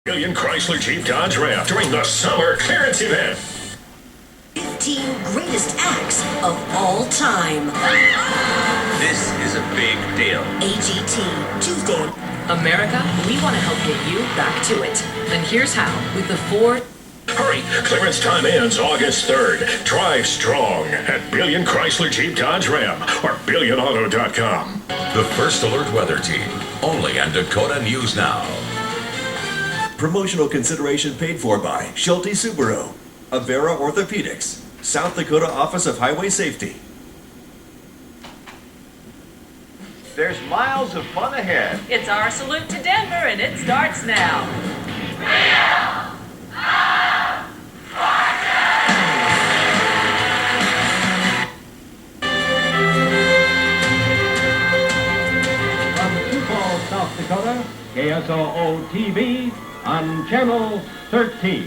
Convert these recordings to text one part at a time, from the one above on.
Million Chrysler Jeep Dodge Ram during the summer clearance event. 15 greatest acts of all time. This is a big deal. AGT, Tuesday. America, we want to help get you back to it. And here's how, with the Ford. Hurry, clearance time ends August 3rd. Drive strong at Billion Chrysler Jeep Dodge Ram or BillionAuto.com. The First Alert Weather Team, only on Dakota News Now. Promotional consideration paid for by Schulte Subaru, Avera Orthopedics, South Dakota Office of Highway Safety. There's miles of fun ahead. It's our salute to Denver, and it starts now. From Sioux Falls, South Dakota, KSOO TV on Channel 13.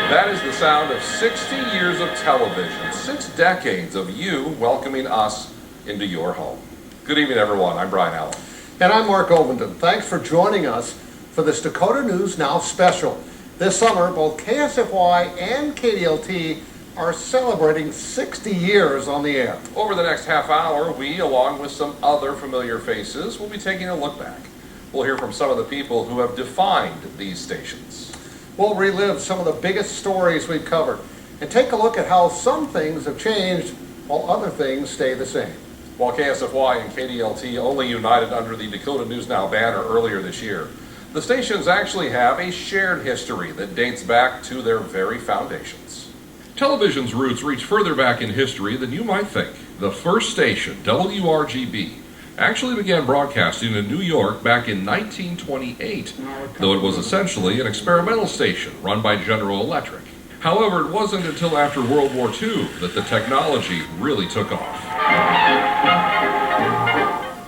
That is the sound of 60 years of television, 6 decades of you welcoming us into your home. Good evening, everyone. I'm Brian Allen. And I'm Mark Ovenden. Thanks for joining us for this Dakota News Now special. This summer, both KSFY and KDLT are celebrating 60 years on the air. Over the next half hour, we, along with some other familiar faces, will be taking a look back. We'll hear from some of the people who have defined these stations. We'll relive some of the biggest stories we've covered and take a look at how some things have changed while other things stay the same. While KSFY and KDLT only united under the Dakota News Now banner earlier this year, the stations actually have a shared history that dates back to their very foundations. Television's roots reach further back in history than you might think. The first station, WRGB, actually began broadcasting in New York back in 1928, though it was essentially an experimental station run by General Electric. However, it wasn't until after World War II that the technology really took off.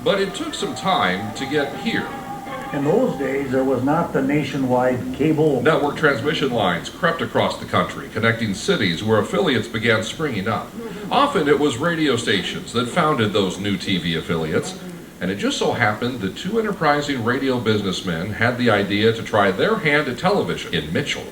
But it took some time to get here. In those days, there was not the nationwide cable. Network transmission lines crept across the country, connecting cities where affiliates began springing up. Often it was radio stations that founded those new TV affiliates, and it just so happened that 2 enterprising radio businessmen had the idea to try their hand at television in Mitchell.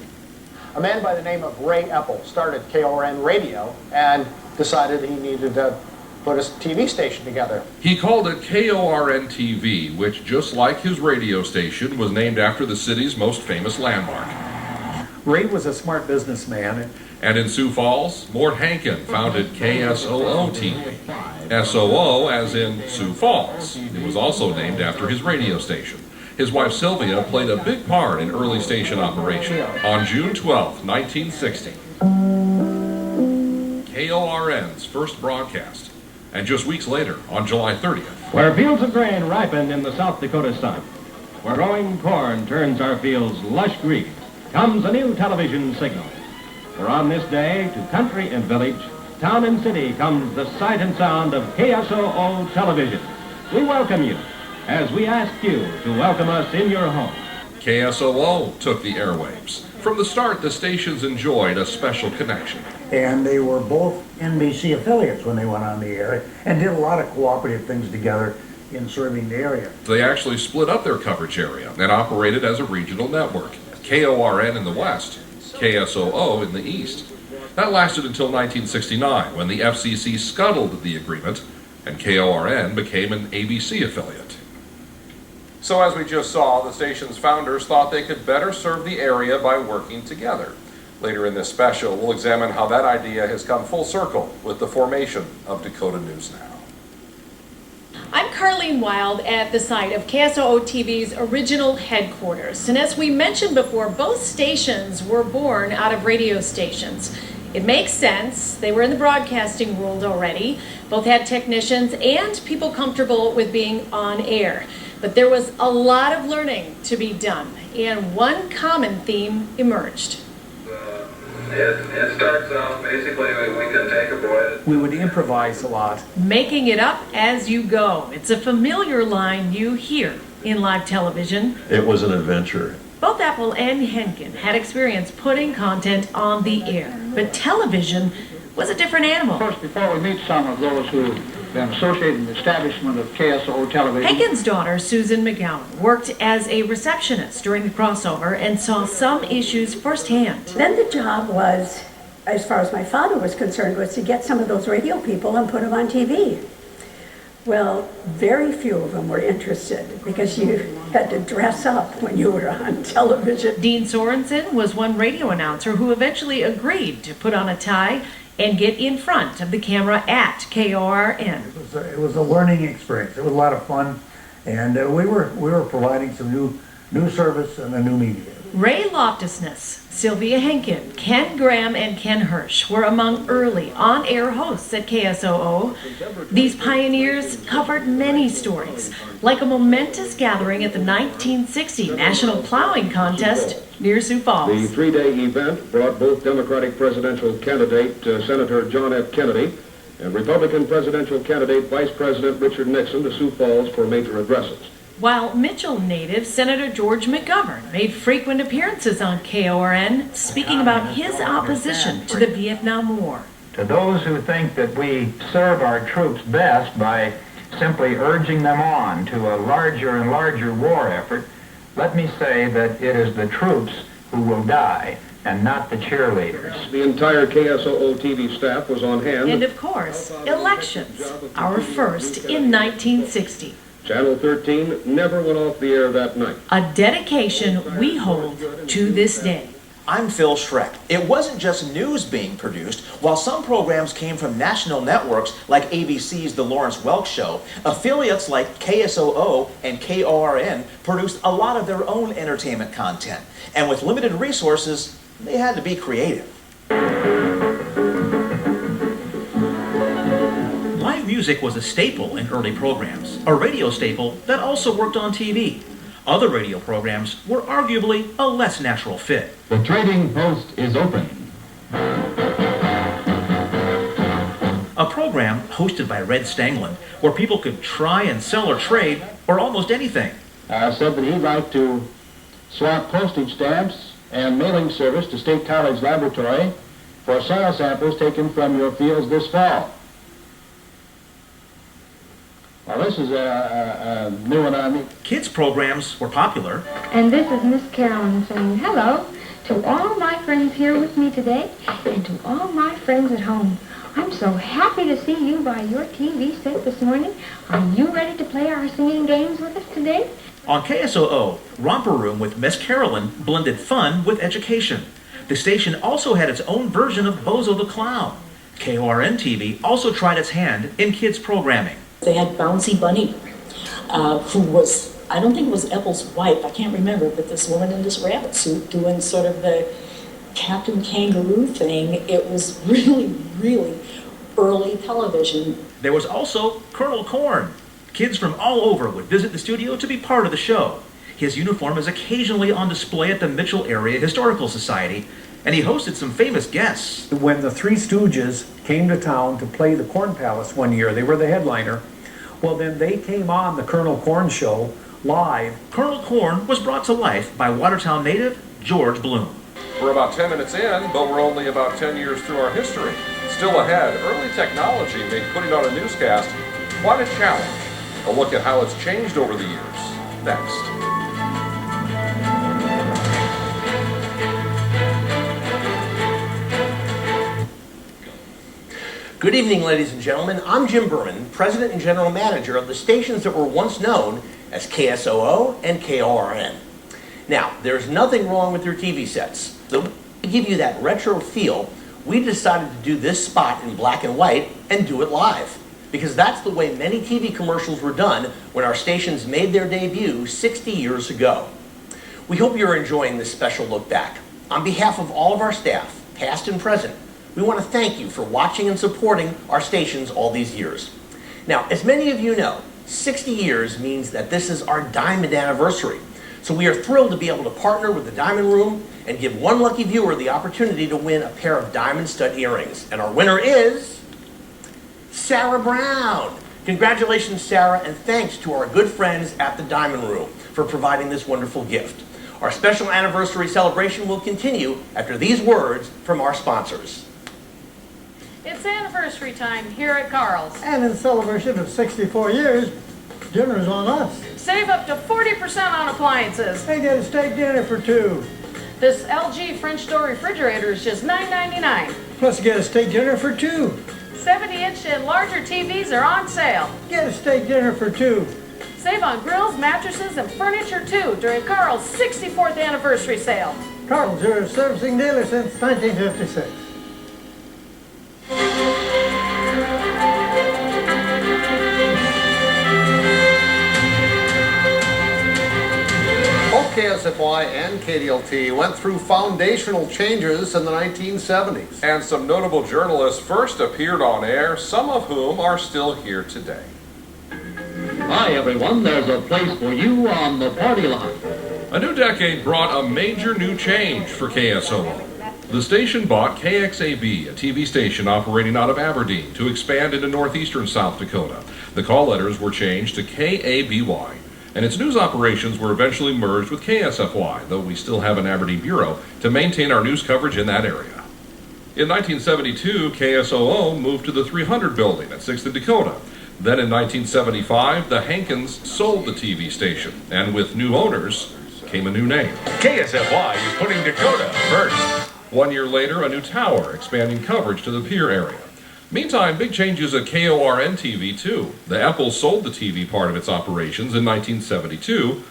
A man by the name of Ray Epple started KORN Radio and decided he needed to put a TV station together. He called it KORN TV, which, just like his radio station, was named after the city's most famous landmark. Ray was a smart businessman. And in Sioux Falls, Mort Hankin founded KSOO TV. SOO as in Sioux Falls. It was also named after his radio station. His wife Sylvia played a big part in early station operation. On June 12, 1960, KORN's first broadcast. And just weeks later, on July 30th. Where fields of grain ripen in the South Dakota sun, where growing corn turns our fields lush green, comes a new television signal. For on this day, to country and village, town and city, comes the sight and sound of KSOO television. We welcome you, as we ask you to welcome us in your home. KSOO took the airwaves. From the start, the stations enjoyed a special connection. And they were both NBC affiliates when they went on the air and did a lot of cooperative things together in serving the area. They actually split up their coverage area and operated as a regional network. KORN in the west, KSOO in the east. That lasted until 1969, when the FCC scuttled the agreement and KORN became an ABC affiliate. So as we just saw, the station's founders thought they could better serve the area by working together. Later in this special, we'll examine how that idea has come full circle with the formation of Dakota News Now. I'm Carlene Wild at the site of KSOO TV's original headquarters. And as we mentioned before, both stations were born out of radio stations. It makes sense. They were in the broadcasting world already. Both had technicians and people comfortable with being on air. But there was a lot of learning to be done, and one common theme emerged. It starts out basically we can take a breath. We would improvise a lot. Making it up as you go. It's a familiar line you hear in live television. It was an adventure. Both Apple and Henkin had experience putting content on the air, but television was a different animal. Of course, before we meet some of those who been associated with the establishment of KSOO television. Hagen's daughter, Susan McGowan, worked as a receptionist during the crossover and saw some issues firsthand. Then the job was, as far as my father was concerned, was to get some of those radio people and put them on TV. Well, very few of them were interested because you had to dress up when you were on television. Dean Sorensen was one radio announcer who eventually agreed to put on a tie and get in front of the camera at KORN. It was a learning experience. It was a lot of fun, and we were providing some new service and a new media. Ray Loftusness, Sylvia Henkin, Ken Graham, and Ken Hirsch were among early on-air hosts at KSOO. These pioneers covered many stories, like a momentous gathering at the 1960 National Plowing Contest near Sioux Falls. The three-day event brought both Democratic presidential candidate Senator John F. Kennedy and Republican presidential candidate Vice President Richard Nixon to Sioux Falls for major addresses. While Mitchell native Senator George McGovern made frequent appearances on KORN, speaking about his opposition to the Vietnam War. To those who think that we serve our troops best by simply urging them on to a larger and larger war effort, let me say that it is the troops who will die and not the cheerleaders. The entire KSOO TV staff was on hand. And of course, elections, our first in 1960. Channel 13 never went off the air that night. A dedication we hold to this day. I'm Phil Schreck. It wasn't just news being produced. While some programs came from national networks like ABC's The Lawrence Welk Show, affiliates like KSOO and KORN produced a lot of their own entertainment content. And with limited resources, they had to be creative. Live music was a staple in early programs, a radio staple that also worked on TV. Other radio programs were arguably a less natural fit. The trading post is open. A program hosted by Red Stanglin, where people could try and sell or trade, or almost anything. Said that he'd like to swap postage stamps and mailing service to State College Laboratory for soil samples taken from your fields this fall. Well, this is a new one on me. Kids programs were popular. And this is Miss Carolyn saying hello to all my friends here with me today and to all my friends at home. I'm so happy to see you by your TV set this morning. Are you ready to play our singing games with us today? On KSOO, Romper Room with Miss Carolyn blended fun with education. The station also had its own version of Bozo the Clown. KORN TV also tried its hand in kids programming. They had Bouncy Bunny, who was, I don't think it was Ethel's wife, I can't remember, but this woman in this rabbit suit doing sort of the Captain Kangaroo thing. It was really, really early television. There was also Colonel Corn. Kids from all over would visit the studio to be part of the show. His uniform is occasionally on display at the Mitchell Area Historical Society, and he hosted some famous guests. When the Three Stooges came to town to play the Corn Palace one year, they were the headliner. Well, then they came on the Colonel Corn show live. Colonel Corn was brought to life by Watertown native George Bloom. We're about 10 minutes in, but we're only about 10 years through our history. Still ahead, early technology made putting on a newscast quite a challenge. A look at how it's changed over the years. Next. Good evening, ladies and gentlemen. I'm Jim Berman, President and General Manager of the stations that were once known as KSOO and KORN. Now, there's nothing wrong with your TV sets. So to give you that retro feel, we decided to do this spot in black and white and do it live. Because that's the way many TV commercials were done when our stations made their debut 60 years ago. We hope you're enjoying this special look back. On behalf of all of our staff, past and present, we want to thank you for watching and supporting our stations all these years. Now, as many of you know, 60 years means that this is our diamond anniversary. So we are thrilled to be able to partner with the Diamond Room and give one lucky viewer the opportunity to win a pair of diamond stud earrings. And our winner is Sarah Brown. Congratulations, Sarah, and thanks to our good friends at the Diamond Room for providing this wonderful gift. Our special anniversary celebration will continue after these words from our sponsors. It's It's anniversary time here at Carl's. And in celebration of 64 years, dinner's on us. Save up to 40% on appliances. They get a steak dinner for two. This LG French door refrigerator is just $9.99. Plus get a steak dinner for two. 70-inch and larger TVs are on sale. Get a steak dinner for two. Save on grills, mattresses, and furniture too during Carl's 64th anniversary sale. Carl's, your servicing dealer since 1956. Both KSFY and KDLT went through foundational changes in the 1970s. And some notable journalists first appeared on air, some of whom are still here today. Hi everyone, there's a place for you on the party line. A new decade brought a major new change for KSOO. The station bought KXAB, a TV station operating out of Aberdeen, to expand into northeastern South Dakota. The call letters were changed to KABY, and its news operations were eventually merged with KSFY, though we still have an Aberdeen bureau to maintain our news coverage in that area. In 1972, KSOO moved to the 300 building at 6th and Dakota. Then in 1975, the Hankins sold the TV station, and with new owners came a new name. KSFY is putting Dakota first. 1 year later, a new tower expanding coverage to the Pier area. Meantime, big changes at KORN-TV too. The Apple sold the TV part of its operations in 1972,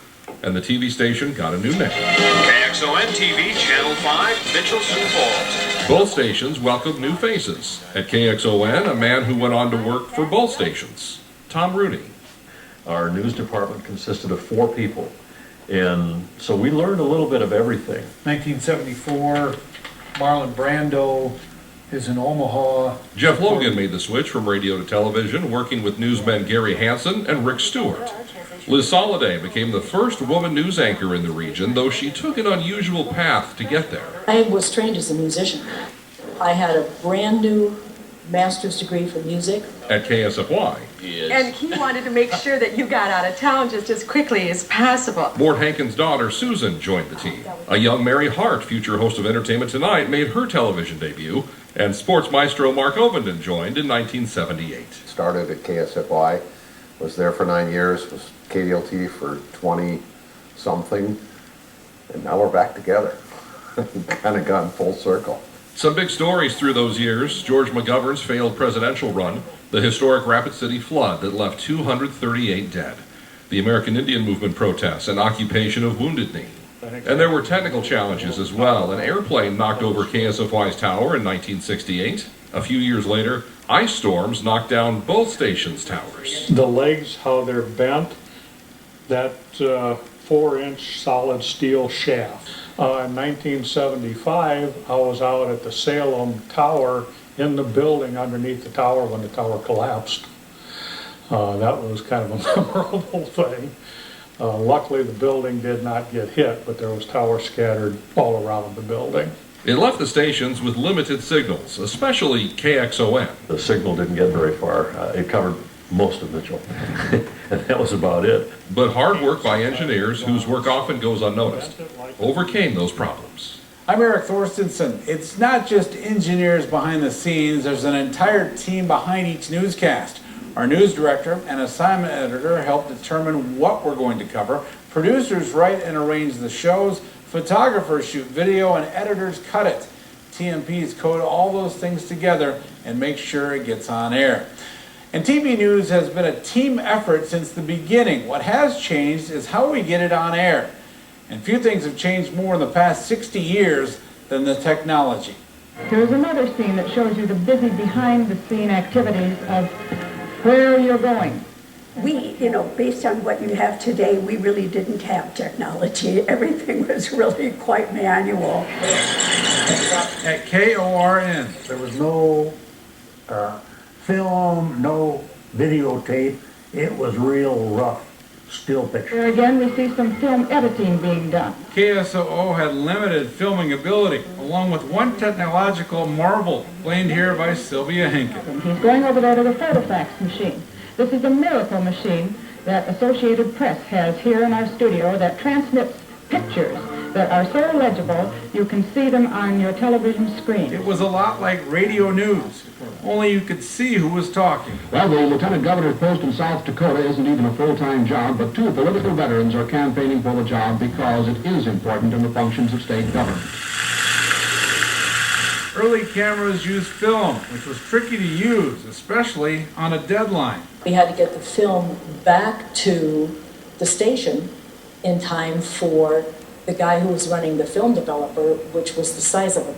and the TV station got a new name. KXON-TV, Channel 5, Mitchell, Sioux Falls. Both stations welcomed new faces. At KXON, a man who went on to work for both stations, Tom Rooney. Our news department consisted of 4 people, and so we learned a little bit of everything. 1974, Marlon Brando is in Omaha. Jeff Logan made the switch from radio to television, working with newsmen Gary Hansen and Rick Stewart. Liz Soliday became the first woman news anchor in the region, though she took an unusual path to get there. I was trained as a musician. I had a brand new master's degree for music. At KSFY. And he wanted to make sure that you got out of town just as quickly as possible. Mort Hankins' daughter, Susan, joined the team. A young Mary Hart, future host of Entertainment Tonight, made her television debut, and sports maestro Mark Ovenden joined in 1978. Started at KSFY, was there for 9 years, was KDLT for 20-something, and now we're back together. Kind of gone full circle. Some big stories through those years: George McGovern's failed presidential run, the historic Rapid City flood that left 238 dead, the American Indian Movement protests and occupation of Wounded Knee. And there were technical challenges as well. An airplane knocked over KSFY's tower in 1968. A few years later, ice storms knocked down both stations' towers. The legs, how they're bent, that 4-inch solid steel shaft. In 1975, I was out at the Salem Tower in the building underneath the tower when the tower collapsed. That was kind of a memorable thing. Luckily, the building did not get hit, but there was towers scattered all around the building. It left the stations with limited signals, especially KXON. The signal didn't get very far. It covered most of Mitchell, and that was about it. But hard work by engineers, whose work often goes unnoticed, overcame those problems. I'm Eric Thorstensen. It's not just engineers behind the scenes, there's an entire team behind each newscast. Our news director and assignment editor help determine what we're going to cover. Producers write and arrange the shows. Photographers shoot video and editors cut it. TMPs code all those things together and make sure it gets on air. And TV news has been a team effort since the beginning. What has changed is how we get it on air. And few things have changed more in the past 60 years than the technology. Here's another scene that shows you the busy behind-the-scene activities of where you're going. We, based on what you have today, we really didn't have technology. Everything was really quite manual. At KORN, there was no film, no videotape. It was real rough, still picture. Here again, we see some film editing being done. KSOO had limited filming ability, along with one technological marvel, blamed here by Sylvia Hinken. He's going over there to the photofax machine. This is a miracle machine that Associated Press has here in our studio that transmits pictures that are so legible you can see them on your television screen. It was a lot like radio news, only you could see who was talking. Well, the lieutenant governor's post in South Dakota isn't even a full-time job, but 2 political veterans are campaigning for the job because it is important in the functions of state government. Early cameras used film, which was tricky to use, especially on a deadline. We had to get the film back to the station in time for the guy who was running the film developer, which was the size of a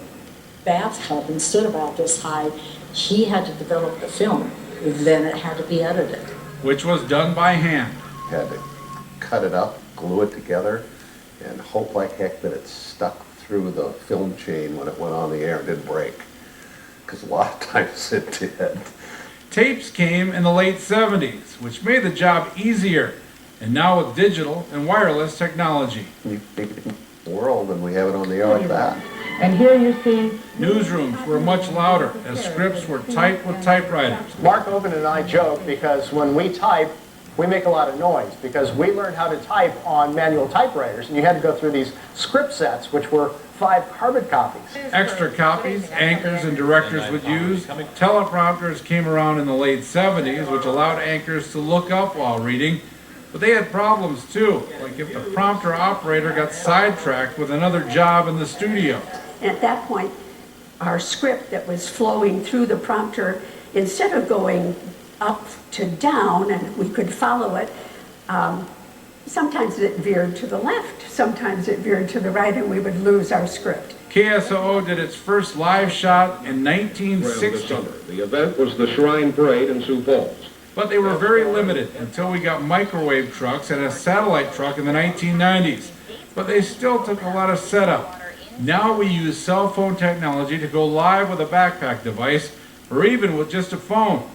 bathtub and stood about this high. He had to develop the film. Then it had to be edited. Which was done by hand. Had to cut it up, glue it together, and hope like heck that it stuck through the film chain when it went on the air and didn't break. Because a lot of times it did. Tapes came in the late 70s, which made the job easier. And now with digital and wireless technology. You think in the world and we have it on the air like that. And here you see newsrooms were much louder as scripts were typed with typewriters. Mark Oven and I joke because when we type, we make a lot of noise because we learned how to type on manual typewriters, and you had to go through these script sets, which were 5 carbon copies. Extra copies anchors and directors would use. Teleprompters came around in the late 70s, which allowed anchors to look up while reading. But they had problems too, like if the prompter operator got sidetracked with another job in the studio. At that point, our script that was flowing through the prompter, instead of going up to down and we could follow it, sometimes it veered to the left, sometimes it veered to the right, and we would lose our script. KSOO did its first live shot in 1960. The event was the Shrine Parade in Sioux Falls. But they were very limited until we got microwave trucks and a satellite truck in the 1990s. But they still took a lot of setup. Now we use cell phone technology to go live with a backpack device or even with just a phone.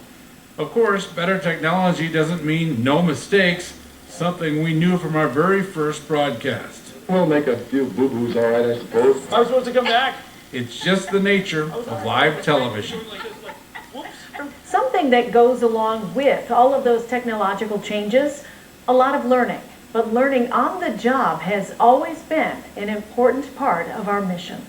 Of course, better technology doesn't mean no mistakes, something we knew from our very first broadcast. We'll make a few boo-boos, all right, I suppose. I was supposed to come back. It's just the nature of live television. Something that goes along with all of those technological changes, a lot of learning. But learning on the job has always been an important part of our mission.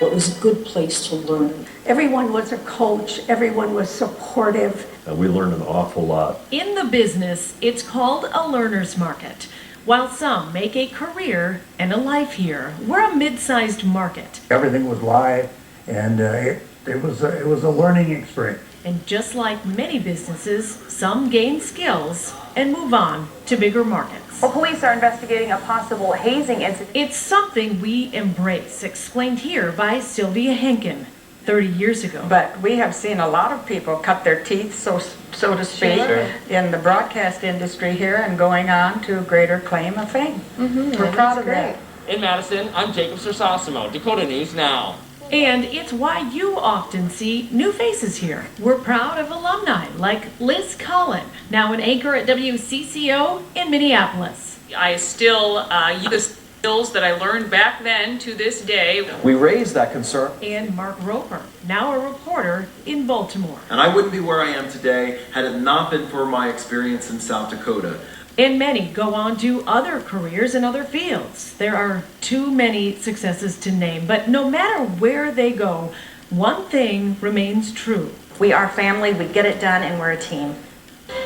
It was a good place to learn. Everyone was a coach, everyone was supportive. We learned an awful lot. In the business, it's called a learner's market. While some make a career and a life here, we're a mid-sized market. Everything was live, and it was a learning experience. And just like many businesses, some gain skills and move on to bigger markets. Well, police are investigating a possible hazing incident. It's something we embrace, explained here by Sylvia Henkin 30 years ago. But we have seen a lot of people cut their teeth, so to speak, in the broadcast industry here and going on to greater claim of fame. We're proud of that. In Madison, I'm Jacob Sersosimo, Dakota News Now. And it's why you often see new faces here. We're proud of alumni like Liz Cullen, now an anchor at WCCO in Minneapolis. I still use the skills that I learned back then to this day. We raised that concern. And Mark Roper, now a reporter in Baltimore. And I wouldn't be where I am today had it not been for my experience in South Dakota. And many go on to other careers in other fields. There are too many successes to name, but no matter where they go, one thing remains true. We are family, we get it done, and we're a team.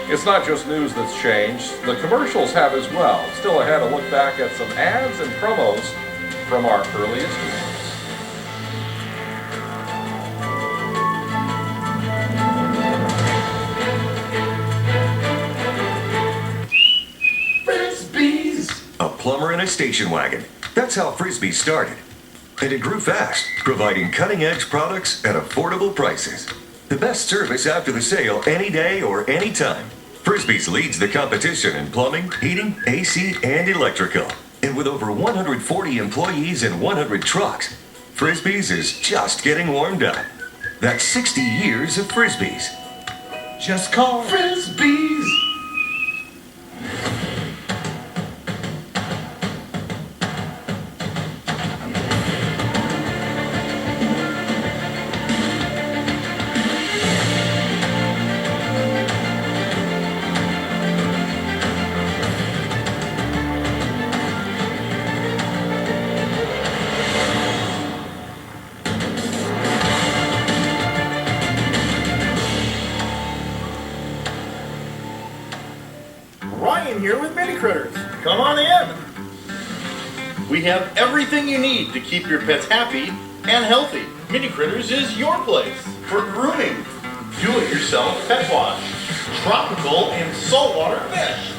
It's not just news that's changed, the commercials have as well. Still ahead, a look back at some ads and promos from our earliest years. A plumber and a station wagon. That's how Frisbee started. And it grew fast, providing cutting-edge products at affordable prices. The best service after the sale any day or any time. Frisbee's leads the competition in plumbing, heating, AC, and electrical. And with over 140 employees and 100 trucks, Frisbee's is just getting warmed up. That's 60 years of Frisbee's. Just call Frisbee's. Come on in. We have everything you need to keep your pets happy and healthy. Mini Critters is your place for grooming, do-it-yourself pet wash, tropical and saltwater fish,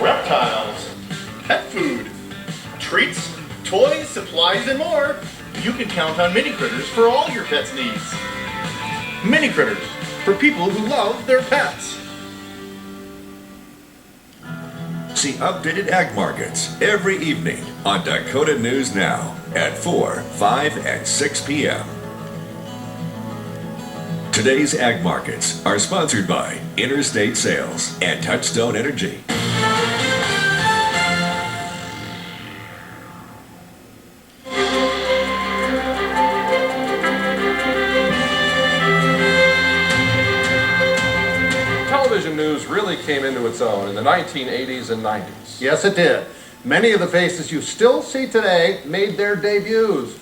reptiles, pet food, treats, toys, supplies, and more. You can count on Mini Critters for all your pet's needs. Mini Critters, for people who love their pets. See updated ag markets every evening on Dakota News Now at 4, 5, and 6 p.m. Today's ag markets are sponsored by Interstate Sales and Touchstone Energy. Television news really came into its own in the 1980s and 90s. Yes, it did. Many of the faces you still see today made their debuts,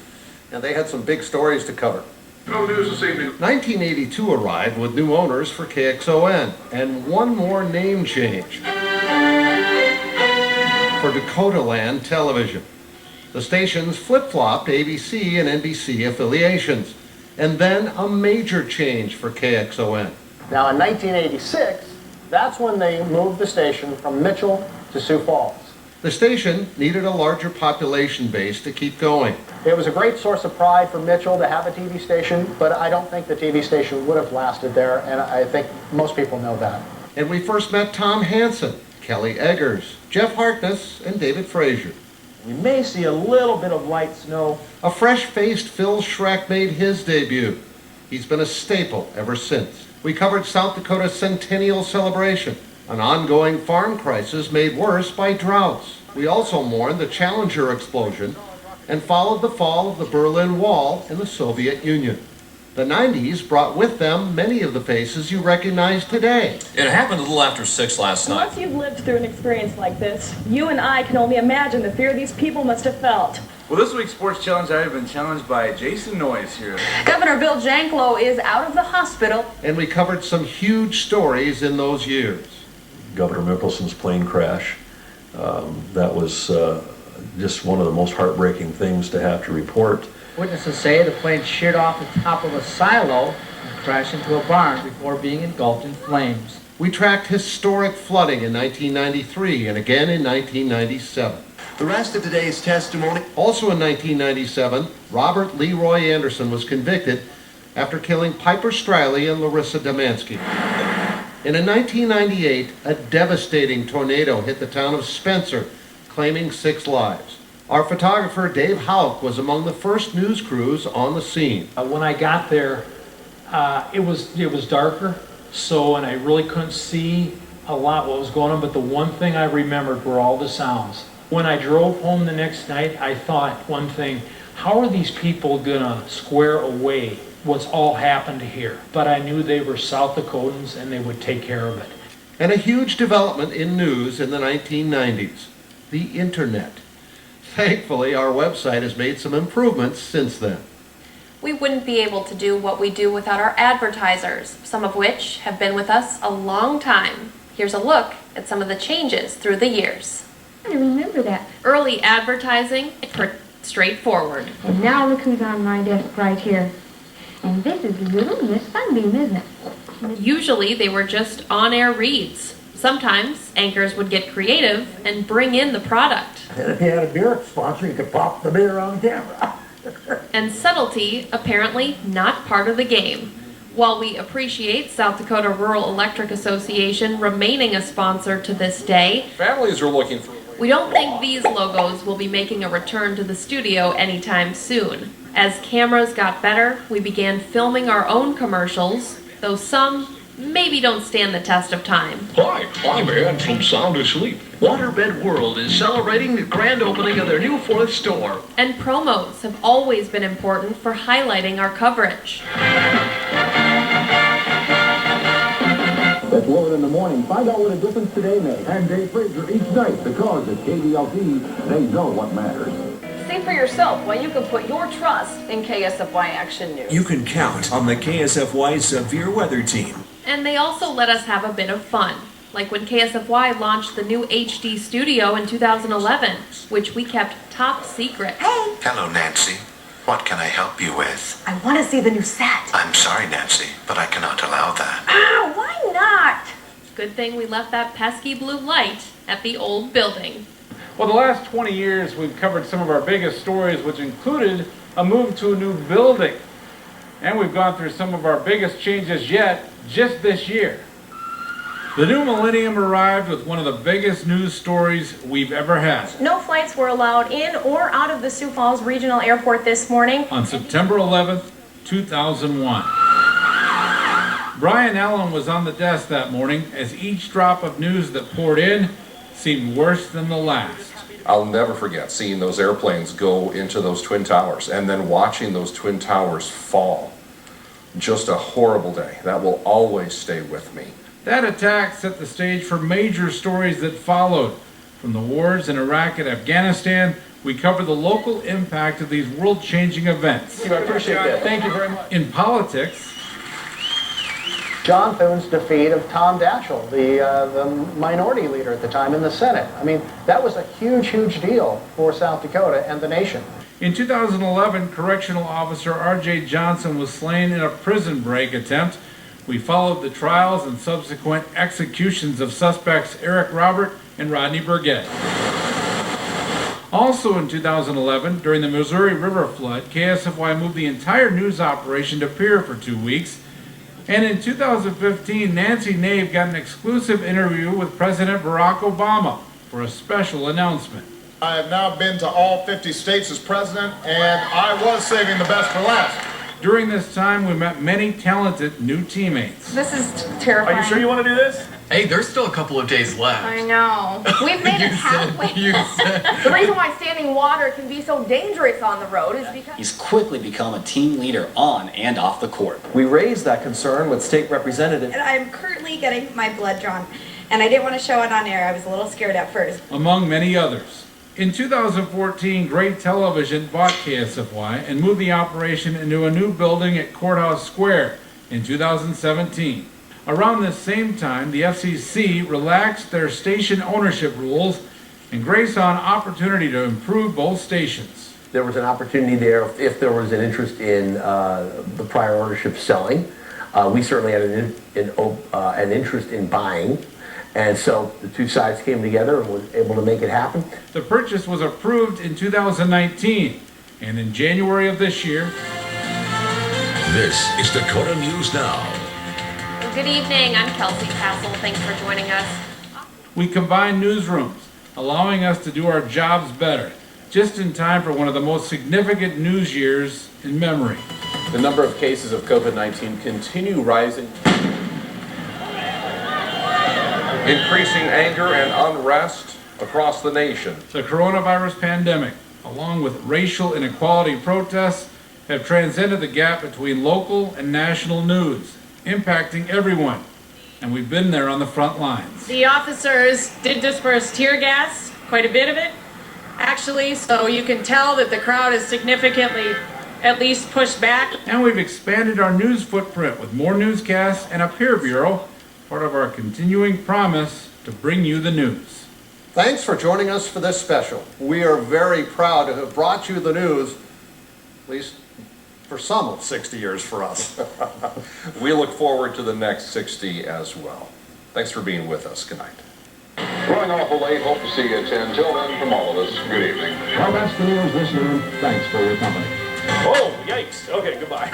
and they had some big stories to cover. No news this evening. 1982 arrived with new owners for KXON, and one more name change for Dakota Land Television. The stations flip-flopped ABC and NBC affiliations, and then a major change for KXON. Now, in 1986, that's when they moved the station from Mitchell to Sioux Falls. The station needed a larger population base to keep going. It was a great source of pride for Mitchell to have a TV station, but I don't think the TV station would have lasted there, and I think most people know that. And we first met Tom Hansen, Kelly Eggers, Jeff Harkness, and David Frazier. You may see a little bit of light snow. A fresh-faced Phil Schreck made his debut. He's been a staple ever since. We covered South Dakota's centennial celebration, an ongoing farm crisis made worse by droughts. We also mourned the Challenger explosion and followed the fall of the Berlin Wall in the Soviet Union. The 90s brought with them many of the faces you recognize today. It happened a little after 6 last night. Once you've lived through an experience like this, you and I can only imagine the fear these people must have felt. Well, this week's sports challenge, I have been challenged by Jason Noyes here. Governor Bill Janklow is out of the hospital. And we covered some huge stories in those years. Governor Mickelson's plane crash. That was just one of the most heartbreaking things to have to report. Witnesses say the plane sheared off the top of a silo and crashed into a barn before being engulfed in flames. We tracked historic flooding in 1993 and again in 1997. The rest of today's testimony. Also in 1997, Robert Leroy Anderson was convicted after killing Piper Striley and Larissa Demansky. And in 1998, a devastating tornado hit the town of Spencer, claiming 6 lives. Our photographer, Dave Houck, was among the first news crews on the scene. When I got there, it was darker, and I really couldn't see a lot what was going on, but the one thing I remembered were all the sounds. When I drove home the next night, I thought one thing, how are these people gonna square away what's all happened here? But I knew they were South Dakotans and they would take care of it. And a huge development in news in the 1990s, the internet. Thankfully, our website has made some improvements since then. We wouldn't be able to do what we do without our advertisers, some of which have been with us a long time. Here's a look at some of the changes through the years. I remember that. Early advertising, pretty straightforward. And now look who's on my desk right here. And this is Little Miss Sunbeam, isn't it? Usually they were just on-air reads. Sometimes anchors would get creative and bring in the product. And if you had a beer sponsor, you could pop the beer on camera. And subtlety, apparently not part of the game. While we appreciate South Dakota Rural Electric Association remaining a sponsor to this day, Families are looking for... we don't think these logos will be making a return to the studio anytime soon. As cameras got better, we began filming our own commercials, though some maybe don't stand the test of time. Hi, I'm Ed from Sound Asleep. Waterbed World is celebrating the grand opening of their new 4th store. And promos have always been important for highlighting our coverage. Let's roll it in the morning. Find out what a difference today makes. And Dave Frazier each night, because at KDLT, they know what matters. See for yourself why you can put your trust in KSFY Action News. You can count on the KSFY Severe Weather Team. And they also let us have a bit of fun. like when KSFY launched the new HD studio in 2011, which we kept top secret. Hey! Hello, Nancy. What can I help you with? I want to see the new set. I'm sorry, Nancy, but I cannot allow that. Ah, why not? Good thing we left that pesky blue light at the old building. Well, the last 20 years, we've covered some of our biggest stories, which included a move to a new building. And we've gone through some of our biggest changes yet, just this year. The new millennium arrived with one of the biggest news stories we've ever had. No flights were allowed in or out of the Sioux Falls Regional Airport this morning. On September 11th, 2001. Brian Allen was on the desk that morning as each drop of news that poured in seemed worse than the last. I'll never forget seeing those airplanes go into those Twin Towers and then watching those Twin Towers fall. Just a horrible day. That will always stay with me. That attack set the stage for major stories that followed. From the wars in Iraq and Afghanistan, we covered the local impact of these world-changing events. I appreciate that. Thank you very much. In politics, John Thune's defeat of Tom Daschle, the minority leader at the time in the Senate. I mean, that was a huge, huge deal for South Dakota and the nation. In 2011, correctional officer R.J. Johnson was slain in a prison break attempt. We followed the trials and subsequent executions of suspects Eric Robert and Rodney Burgett. Also in 2011, during the Missouri River flood, KSFY moved the entire news operation to Pierre for 2 weeks. And in 2015, Nancy Nave got an exclusive interview with President Barack Obama for a special announcement. I have now been to all 50 states as president, and I was saving the best for last. During this time, we met many talented new teammates. This is terrifying. Are you sure you want to do this? Hey, there's still a couple of days left. I know. We've made it halfway. The reason why standing water can be so dangerous on the road is because he's quickly become a team leader on and off the court. We raised that concern with state representative. And I'm currently getting my blood drawn, and I didn't want to show it on air. I was a little scared at first. Among many others. In 2014, Great Television bought KSFY and moved the operation into a new building at Courthouse Square in 2017. Around this same time, the FCC relaxed their station ownership rules, and Gray saw an opportunity to improve both stations. There was an opportunity there if there was an interest in the prior ownership selling. We certainly had an interest in buying. And so the two sides came together and was able to make it happen. The purchase was approved in 2019, and in January of this year. This is Dakota News Now. Good evening, I'm Kelsey Castle. Thanks for joining us. We combined newsrooms, allowing us to do our jobs better, just in time for one of the most significant news years in memory. The number of cases of COVID-19 continue rising. Increasing anger and unrest across the nation. The coronavirus pandemic, along with racial inequality protests, have transcended the gap between local and national news, impacting everyone. And we've been there on the front lines. The officers did disperse tear gas, quite a bit of it, actually, so you can tell that the crowd is significantly at least pushed back. And we've expanded our news footprint with more newscasts and a peer bureau, part of our continuing promise to bring you the news. Thanks for joining us for this special. We are very proud to have brought you the news, at least for some of 60 years for us. We look forward to the next 60 as well. Thanks for being with us. Good night. Growing awful late. Hope to see you at 10. Till then, from all of us, good evening. Well, that's the news this noon. Thanks for your company. Oh, yikes. Okay, goodbye.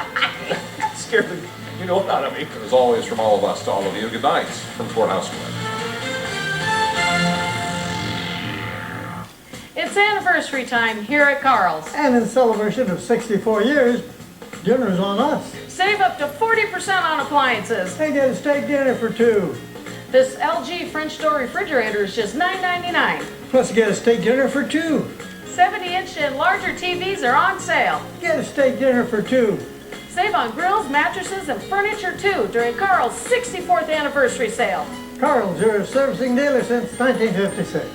Scared the out of me. As always, from all of us to all of you, good night from Courthouse Square. It's anniversary time here at Carl's. And in celebration of 64 years, dinner's on us. Save up to 40% on appliances. They get a steak dinner for two. This LG French door refrigerator is just $9.99. Plus get a steak dinner for two. 70-inch and larger TVs are on sale. Get a steak dinner for two. Save on grills, mattresses, and furniture too during Carl's 64th anniversary sale. Carl's, your servicing dealer since 1956.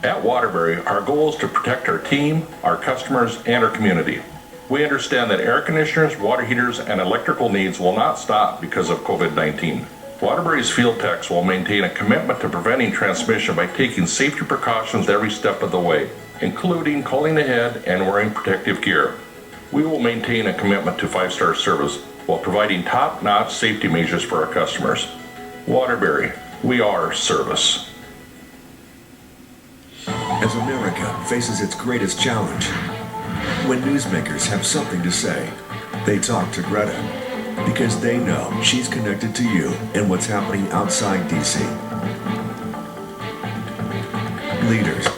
At Waterbury, our goal is to protect our team, our customers, and our community. We understand that air conditioners, water heaters, and electrical needs will not stop because of COVID-19. Waterbury's field techs will maintain a commitment to preventing transmission by taking safety precautions every step of the way, including calling ahead and wearing protective gear. We will maintain a commitment to 5-star service while providing top-notch safety measures for our customers. Waterbury, we are service. As America faces its greatest challenge, when newsmakers have something to say, they talk to Greta because they know she's connected to you and what's happening outside DC. Leaders